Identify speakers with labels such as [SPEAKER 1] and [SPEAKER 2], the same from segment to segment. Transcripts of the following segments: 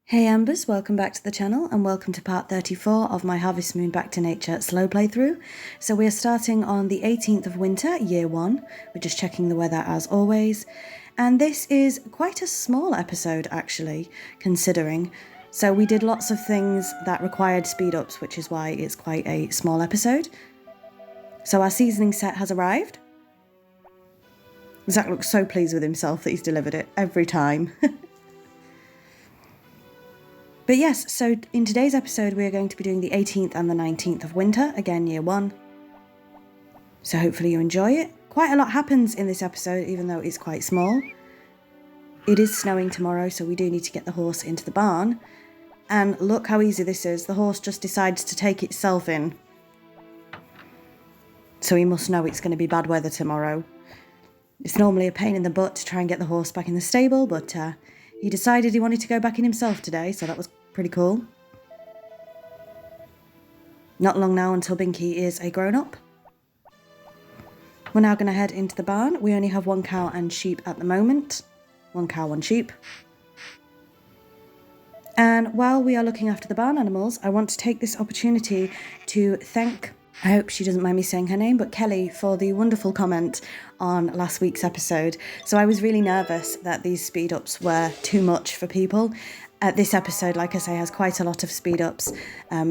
[SPEAKER 1] Hey EMbers, welcome back to the channel and welcome to part 34 of my Harvest Moon Back to Nature slow playthrough. So we are starting on the 18th of winter, year 1. We're just checking the weather as always. And this is quite a small episode actually, considering. So we did lots of things that required speed ups, which is why it's quite a small episode. So our seasoning set has arrived. Zach looks so pleased with himself that he's delivered it every time. But yes, so in today's episode we are going to be doing the 18th and the 19th of winter, again year 1. So hopefully you enjoy it. Quite a lot happens in this episode, even though it's quite small. It is snowing tomorrow, so we do need to get the horse into the barn. And look how easy this is. The horse just decides to take itself in. So he must know it's going to be bad weather tomorrow. It's normally a pain in the butt to try and get the horse back in the stable, but he decided he wanted to go back in himself today, so that was pretty cool. Not long now until Binky is a grown-up. We're now going to head into the barn. We only have 1 cow and sheep at the moment. 1 cow, 1 sheep. And while we are looking after the barn animals, I want to take this opportunity to thank, I hope she doesn't mind me saying her name, but Kelly, for the wonderful comment on last week's episode. So I was really nervous that these speed ups were too much for people. This episode, like I say, has quite a lot of speed ups.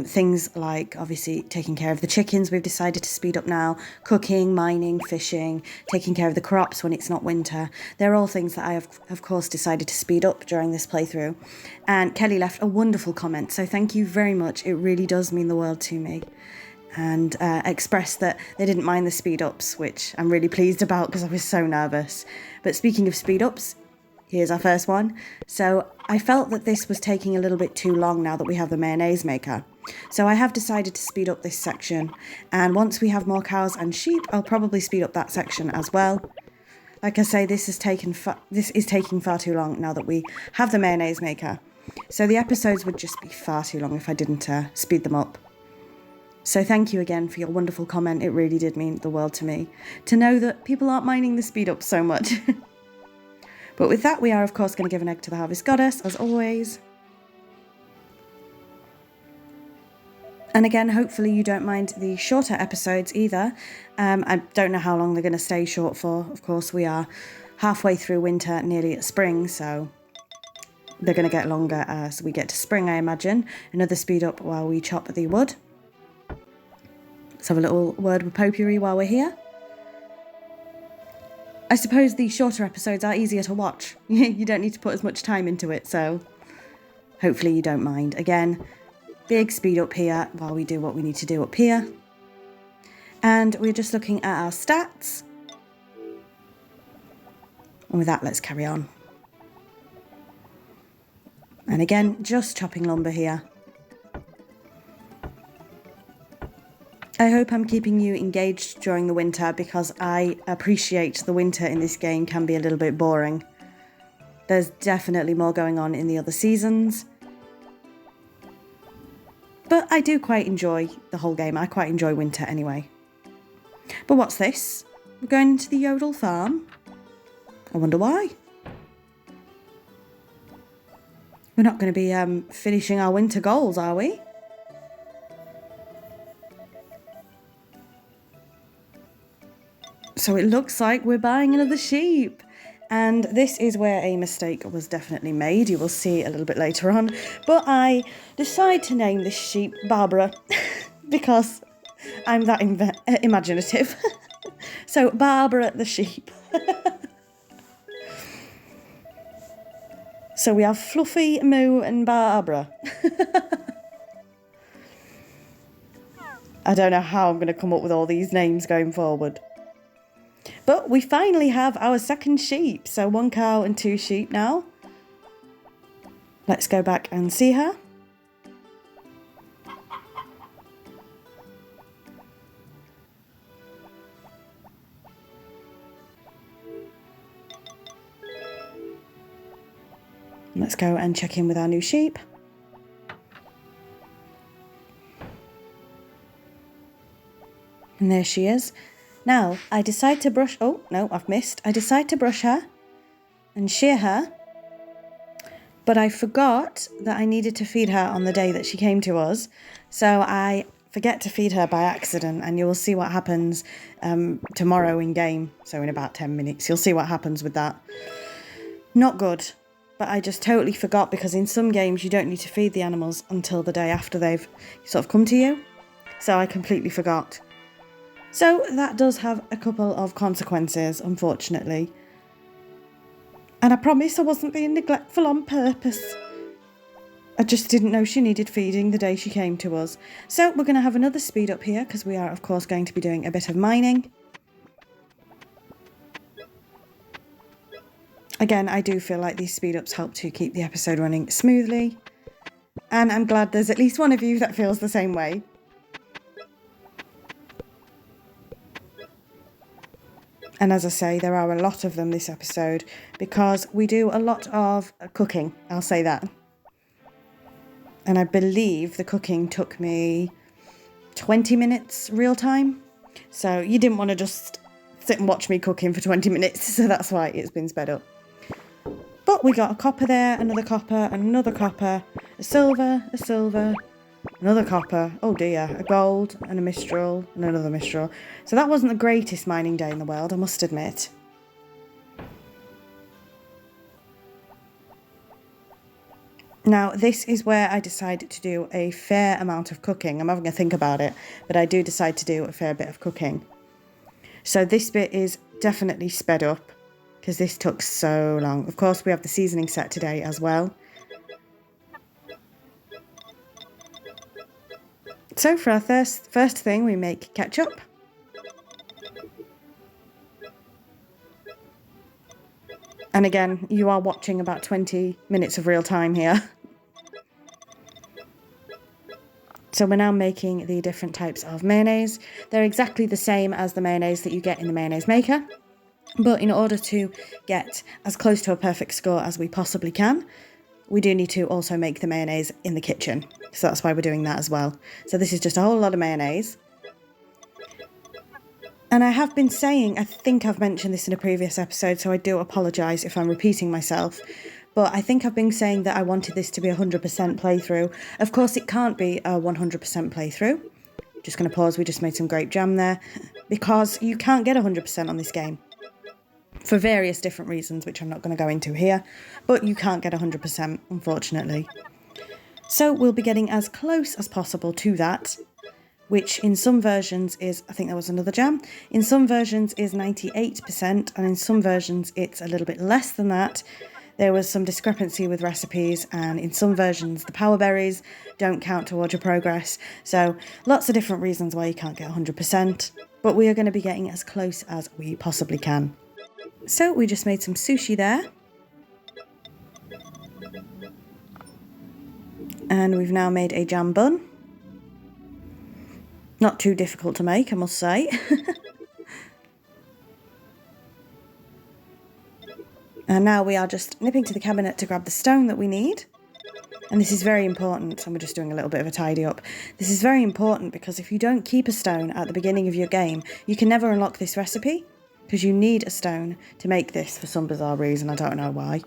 [SPEAKER 1] Things like obviously taking care of the chickens, we've decided to speed up now. Cooking, mining, fishing, taking care of the crops when it's not winter. They're all things that I have, of course, decided to speed up during this playthrough. And Kelly left a wonderful comment, so thank you very much. It really does mean the world to me. And expressed that they didn't mind the speed ups, which I'm really pleased about because I was so nervous. But speaking of speed ups, here's our first one. So I felt that this was taking a little bit too long now that we have the mayonnaise maker. So I have decided to speed up this section. And once we have more cows and sheep, I'll probably speed up that section as well. Like I say, this is taking far too long now that we have the mayonnaise maker. So the episodes would just be far too long if I didn't speed them up. So thank you again for your wonderful comment. It really did mean the world to me to know that people aren't minding the speed up so much. But with that, we are of course going to give an egg to the Harvest Goddess, as always. And again, hopefully you don't mind the shorter episodes either. I don't know how long they're going to stay short for. Of course, we are halfway through winter, nearly at spring, so they're going to get longer as we get to spring, I imagine. Another speed up while we chop the wood. Let's have a little word with Potpourri while we're here. I suppose the shorter episodes are easier to watch. You don't need to put as much time into it, so hopefully you don't mind. Again, big speed up here while we do what we need to do up here. And we're just looking at our stats. And with that, let's carry on. And again, just chopping lumber here. I hope I'm keeping you engaged during the winter because I appreciate the winter in this game can be a little bit boring. There's definitely more going on in the other seasons. But I do quite enjoy the whole game. I quite enjoy winter anyway. But what's this? We're going into the Yodel farm? I wonder why. We're not going to be finishing our winter goals, are we? So it looks like we're buying another sheep. And this is where a mistake was definitely made. You will see a little bit later on. But I decide to name this sheep Barbara because I'm that imaginative. So Barbara the sheep. So we have Fluffy, Moo and Barbara. I don't know how I'm going to come up with all these names going forward. But we finally have our second sheep. So 1 cow and 2 sheep now. Let's go back and see her. Let's go and check in with our new sheep. And there she is. Now, I decide to brush... Oh, no, I've missed. I decide to brush her and shear her But I forgot that I needed to feed her on the day that she came to us. So I forget to feed her by accident, and you will see what happens tomorrow in game. So in about 10 minutes, you'll see what happens with that. Not good. But I just totally forgot, because in some games you don't need to feed the animals until the day after they've sort of come to you. So I completely forgot. So that does have a couple of consequences, unfortunately. And I promise I wasn't being neglectful on purpose. I just didn't know she needed feeding the day she came to us. So we're going to have another speed up here, because we are of course going to be doing a bit of mining. Again, I do feel like these speed ups help to keep the episode running smoothly. And I'm glad there's at least one of you that feels the same way. And as I say, there are a lot of them this episode, because we do a lot of cooking, I'll say that. And I believe the cooking took me 20 minutes real time. So you didn't want to just sit and watch me cooking for 20 minutes, so that's why it's been sped up. But we got a copper there, another copper, another copper, a silver, another copper, oh dear, a gold, and a mistral, and another mistral. So that wasn't the greatest mining day in the world, I must admit. Now, this is where I decide to do a fair amount of cooking. I'm having a think about it, but I do decide to do a fair bit of cooking. So this bit is definitely sped up, because this took so long. Of course, we have the seasoning set today as well. So for our first thing, we make ketchup. And again, you are watching about 20 minutes of real time here. So we're now making the different types of mayonnaise. They're exactly the same as the mayonnaise that you get in the mayonnaise maker. But in order to get as close to a perfect score as we possibly can, we do need to also make the mayonnaise in the kitchen. So that's why we're doing that as well. So this is just a whole lot of mayonnaise. And I have been saying, I think I've mentioned this in a previous episode, so I do apologise if I'm repeating myself. But I think I've been saying that I wanted this to be a 100% playthrough. Of course, it can't be a 100% playthrough. Just going to pause, we just made some grape jam there. Because you can't get 100% on this game. For various different reasons, which I'm not going to go into here. But you can't get 100%, unfortunately. So we'll be getting as close as possible to that, which in some versions is, I think there was another jam, in some versions is 98%, and in some versions it's a little bit less than that. There was some discrepancy with recipes, and in some versions the power berries don't count towards your progress. So lots of different reasons why you can't get 100%, but we are going to be getting as close as we possibly can. So we just made some sushi there. And we've now made a jam bun. Not too difficult to make, I must say. And now we are just nipping to the cabinet to grab the stone that we need. And this is very important, and we're just doing a little bit of a tidy up. This is very important because if you don't keep a stone at the beginning of your game, you can never unlock this recipe, because you need a stone to make this for some bizarre reason, I don't know why.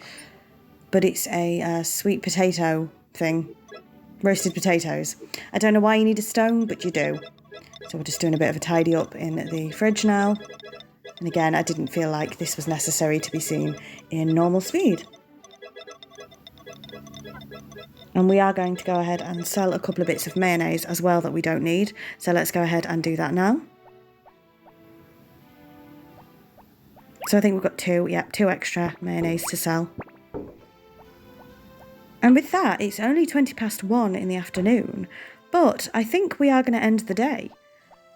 [SPEAKER 1] But it's a sweet potato thing, roasted potatoes. I don't know why you need a stone, but you do. So we're just doing a bit of a tidy up in the fridge now. And again, I didn't feel like this was necessary to be seen in normal speed. And we are going to go ahead and sell a couple of bits of mayonnaise as well that we don't need. So let's go ahead and do that now. So I think we've got two extra mayonnaise to sell. And with that, it's only 1:20 in the afternoon, but I think we are going to end the day.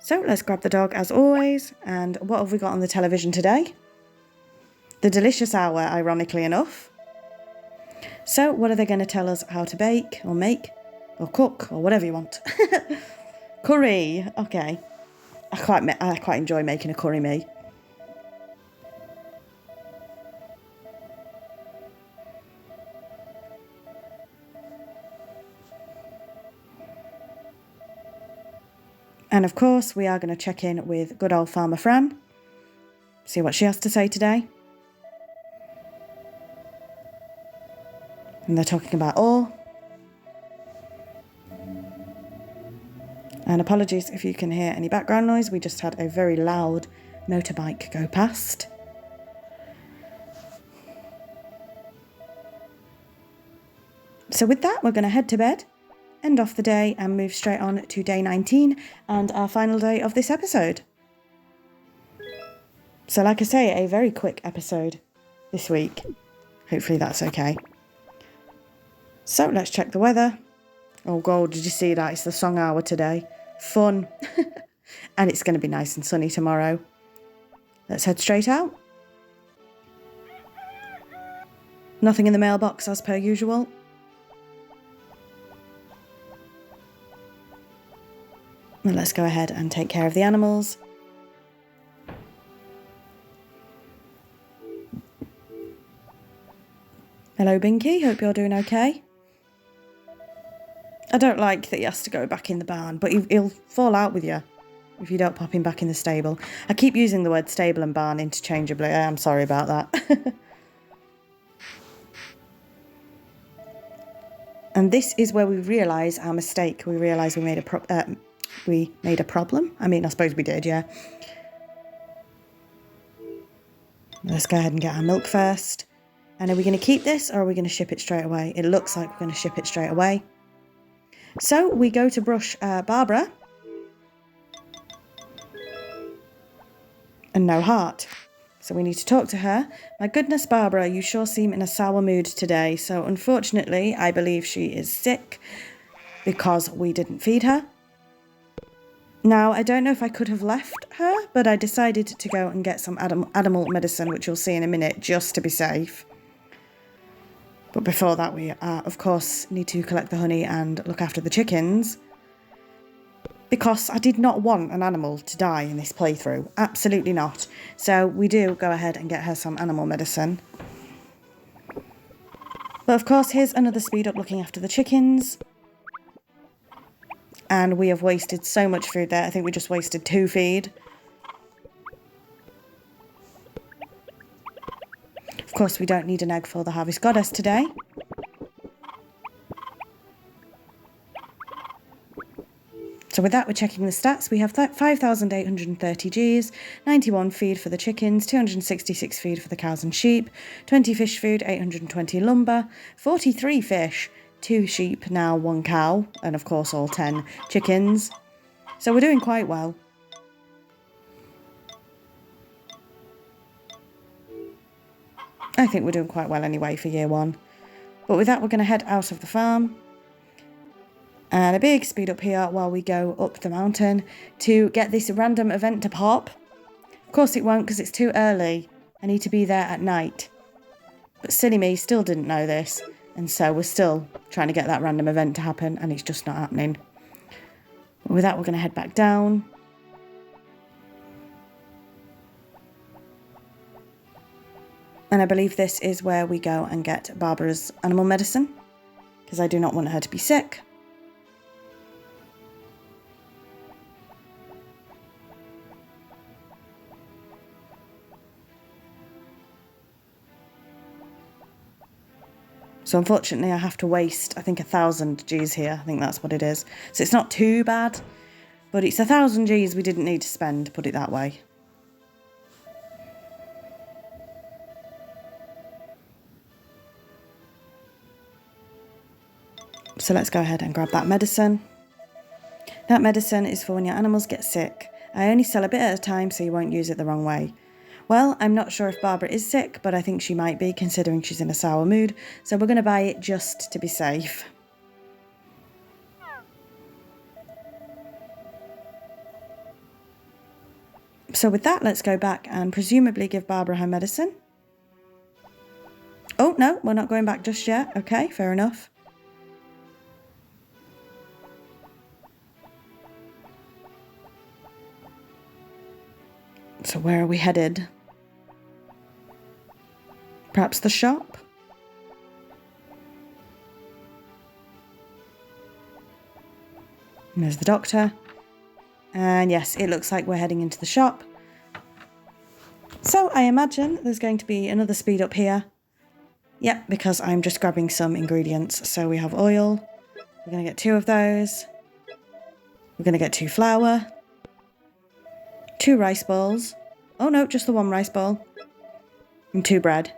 [SPEAKER 1] So let's grab the dog as always, and what have we got on the television today? The delicious hour, ironically enough. So what are they going to tell us how to bake, or make, or cook, or whatever you want? Curry, okay. I quite enjoy making a curry me. And of course, we are going to check in with good old Farmer Fran. See what she has to say today. And they're talking about ore. And apologies if you can hear any background noise. We just had a very loud motorbike go past. So with that, we're going to head to bed, end off the day, and move straight on to day 19 and our final day of this episode. So like I say, a very quick episode this week. Hopefully that's okay. So let's check the weather. Oh God, did you see that? It's the song hour today. Fun. And it's going to be nice and sunny tomorrow. Let's head straight out. Nothing in the mailbox as per usual. And let's go ahead and take care of the animals. Hello Binky, hope you're doing okay. I don't like that he has to go back in the barn, but he'll fall out with you if you don't pop him back in the stable. I keep using the word stable and barn interchangeably. I am sorry about that. And this is where we realise our mistake. We realise we made a problem. I mean, I suppose we did, yeah. Let's go ahead and get our milk first. And are we going to keep this or are we going to ship it straight away? It looks like we're going to ship it straight away. So we go to brush Barbara. And no heart. So we need to talk to her. My goodness, Barbara, you sure seem in a sour mood today. So unfortunately, I believe she is sick because we didn't feed her. Now, I don't know if I could have left her, but I decided to go and get some animal medicine, which you'll see in a minute, just to be safe. But before that, we, of course, need to collect the honey and look after the chickens. Because I did not want an animal to die in this playthrough. Absolutely not. So we do go ahead and get her some animal medicine. But of course, here's another speed up looking after the chickens. And we have wasted so much food there. I think we just wasted 2 feed. Of course, we don't need an egg for the Harvest Goddess today. So with that, we're checking the stats. We have 5,830 Gs, 91 feed for the chickens, 266 feed for the cows and sheep, 20 fish food, 820 lumber, 43 fish, 2 sheep, now 1 cow, and of course all 10 chickens. So we're doing quite well. I think we're doing quite well anyway for year 1. But with that, we're going to head out of the farm. And a big speed up here while we go up the mountain to get this random event to pop. Of course it won't because it's too early. I need to be there at night. But silly me still didn't know this. And so we're still trying to get that random event to happen and it's just not happening. But with that, we're going to head back down. And I believe this is where we go and get Barbara's animal medicine. Because I do not want her to be sick. So unfortunately I have to waste, I think 1,000 Gs here. I think that's what it is. So it's not too bad, but it's 1,000 Gs we didn't need to spend, put it that way. So let's go ahead and grab that medicine. That medicine is for when your animals get sick. I only sell a bit at a time so you won't use it the wrong way. Well, I'm not sure if Barbara is sick, but I think she might be, considering she's in a sour mood, so we're going to buy it just to be safe. So with that, let's go back and presumably give Barbara her medicine. Oh, no, we're not going back just yet. Okay, fair enough. So where are we headed? Perhaps the shop? And there's the doctor. And yes, it looks like we're heading into the shop. So I imagine there's going to be another speed up here. Yep, because I'm just grabbing some ingredients. So we have oil. We're going to get 2 of those. We're going to get 2 flour. 2 rice balls. Oh no, just the 1 rice ball. And 2 bread.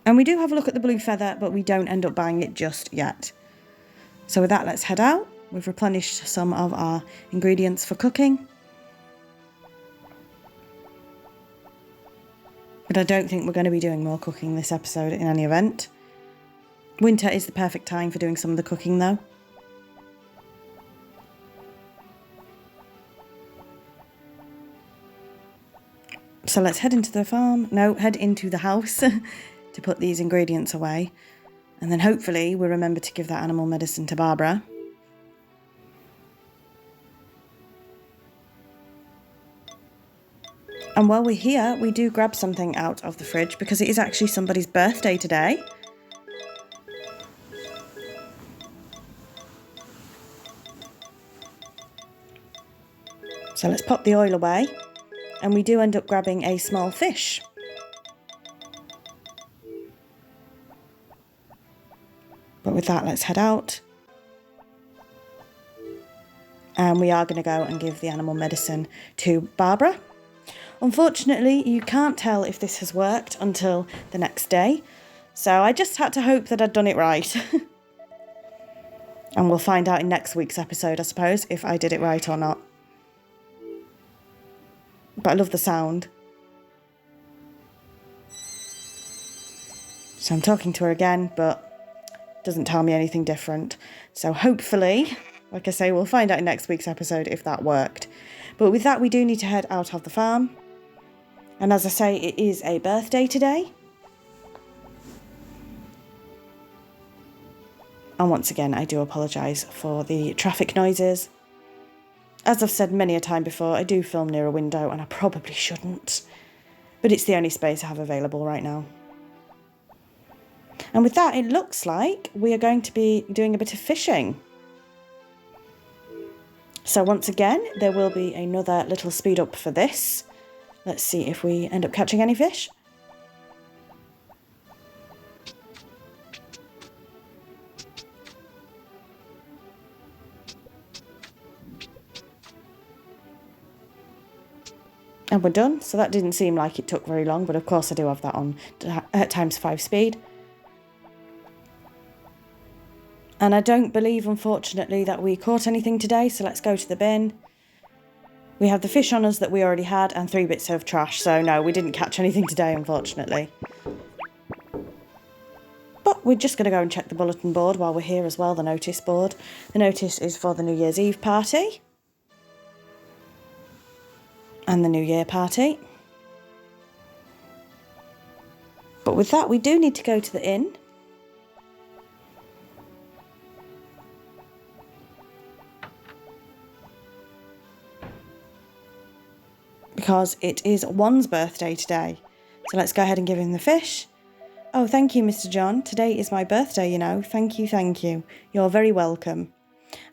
[SPEAKER 1] And we do have a look at the blue feather, but we don't end up buying it just yet. So with that, let's head out. We've replenished some of our ingredients for cooking. But I don't think we're going to be doing more cooking this episode in any event. Winter is the perfect time for doing some of the cooking though. So let's head into the farm. No, head into the house to put these ingredients away. And then hopefully we'll remember to give that animal medicine to Barbara. And while we're here, we do grab something out of the fridge because it is actually somebody's birthday today. So let's pop the oil away. And we do end up grabbing a small fish. But with that, let's head out. And we are going to go and give the animal medicine to Barbara. Unfortunately, you can't tell if this has worked until the next day. So I just had to hope that I'd done it right. And we'll find out in next week's episode, I suppose, if I did it right or not. But I love the sound. So I'm talking to her again, but it doesn't tell me anything different. So hopefully, like I say, we'll find out in next week's episode if that worked. But with that, we do need to head out of the farm. And as I say, it is a birthday today. And once again, I do apologise for the traffic noises. As I've said many a time before, I do film near a window and I probably shouldn't. But it's the only space I have available right now. And with that, it looks like we are going to be doing a bit of fishing. So once again, there will be another little speed up for this. Let's see if we end up catching any fish. And we're done. So that didn't seem like it took very long, but of course I do have that on at ×5 speed. And I don't believe, unfortunately, that we caught anything today, so let's go to the bin. We have the fish on us that we already had and 3 bits of trash, so no, we didn't catch anything today, unfortunately. But we're just going to go and check the bulletin board while we're here as well, the notice board. The notice is for the New Year's Eve party. And the New Year party. But with that, we do need to go to the inn. Because it is Juan's birthday today. So let's go ahead and give him the fish. Oh, thank you, Mr. John. Today is my birthday, you know. Thank you, thank you. You're very welcome.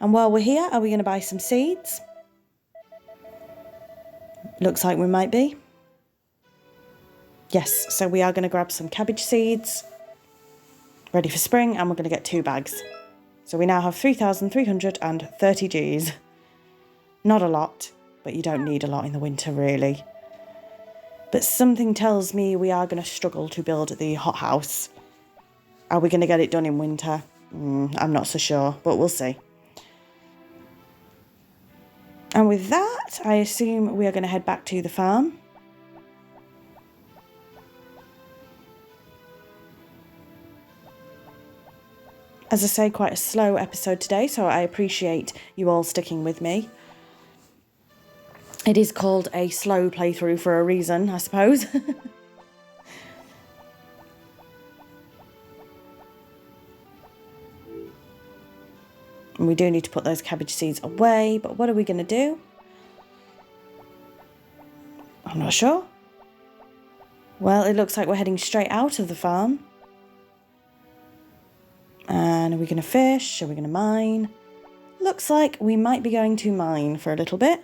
[SPEAKER 1] And while we're here, are we going to buy some seeds? Looks like we might be. Yes, so we are going to grab some cabbage seeds. Ready for spring, and we're going to get 2 bags. So we now have 3,330 Gs. Not a lot. But you don't need a lot in the winter, really. But something tells me we are going to struggle to build the hothouse. Are we going to get it done in winter? I'm not so sure, but we'll see. And with that, I assume we are going to head back to the farm. As I say, quite a slow episode today, so I appreciate you all sticking with me. It is called a slow playthrough for a reason, I suppose. And we do need to put those cabbage seeds away, but what are we going to do? I'm not sure. Well, it looks like we're heading straight out of the farm. And are we going to fish? Are we going to mine? Looks like we might be going to mine for a little bit.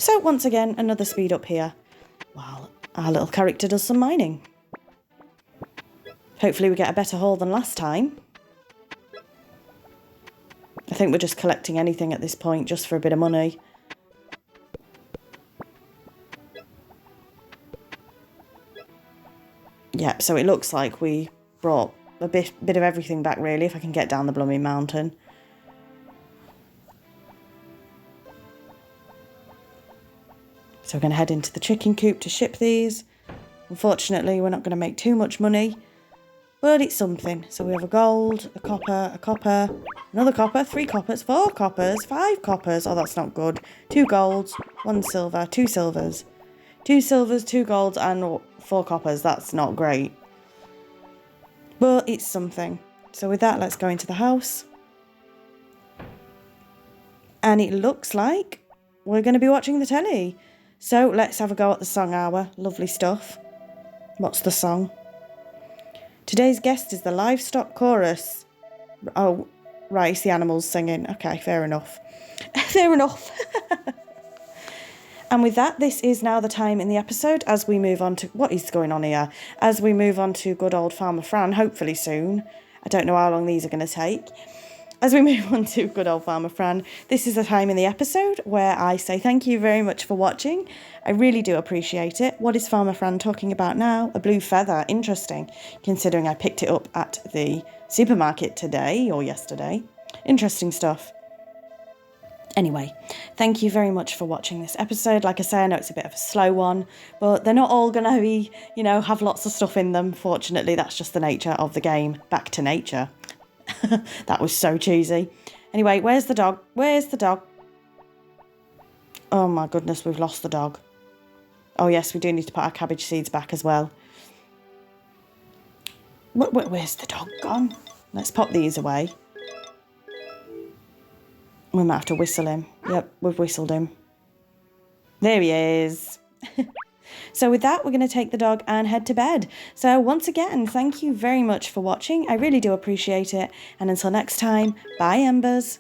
[SPEAKER 1] So once again, another speed up here while our little character does some mining. Hopefully we get a better haul than last time. I think we're just collecting anything at this point just for a bit of money. Yep, so it looks like we brought a bit of everything back, really, if I can get down the blooming mountain. So we're going to head into the chicken coop to ship these. Unfortunately, we're not going to make too much money, but it's something. So we have a gold, a copper, another copper, 3 coppers, 4 coppers, 5 coppers. Oh, that's not good. 2 golds, 1 silver, 2 silvers. 2 silvers, 2 golds, and 4 coppers. That's not great. But it's something. So with that, let's go into the house. And it looks like we're going to be watching the telly. So let's have a go at the song hour. Lovely stuff. What's the song? Today's guest is the livestock chorus. Oh, right, it's the animals singing. Okay, fair enough. Fair enough. And with that, this is now the time in the episode as we move on to... What is going on here? As we move on to good old Farmer Fran, hopefully soon. I don't know how long these are going to take. As we move on to good old Farmer Fran, this is the time in the episode where I say thank you very much for watching. I really do appreciate it. What is Farmer Fran talking about now? A blue feather. Interesting, considering I picked it up at the supermarket today or yesterday. Interesting stuff. Anyway, thank you very much for watching this episode. Like I say, I know it's a bit of a slow one, but they're not all going to be, have lots of stuff in them. Fortunately, that's just the nature of the game. Back to nature. That was so cheesy. Anyway, where's the dog? Where's the dog? Oh my goodness, we've lost the dog. Oh yes, we do need to put our cabbage seeds back as well. Where's the dog gone? Let's pop these away. We might have to whistle him. Yep, we've whistled him. There he is. So with that, we're going to take the dog and head to bed. So once again, thank you very much for watching. I really do appreciate it. And until next time, bye Embers.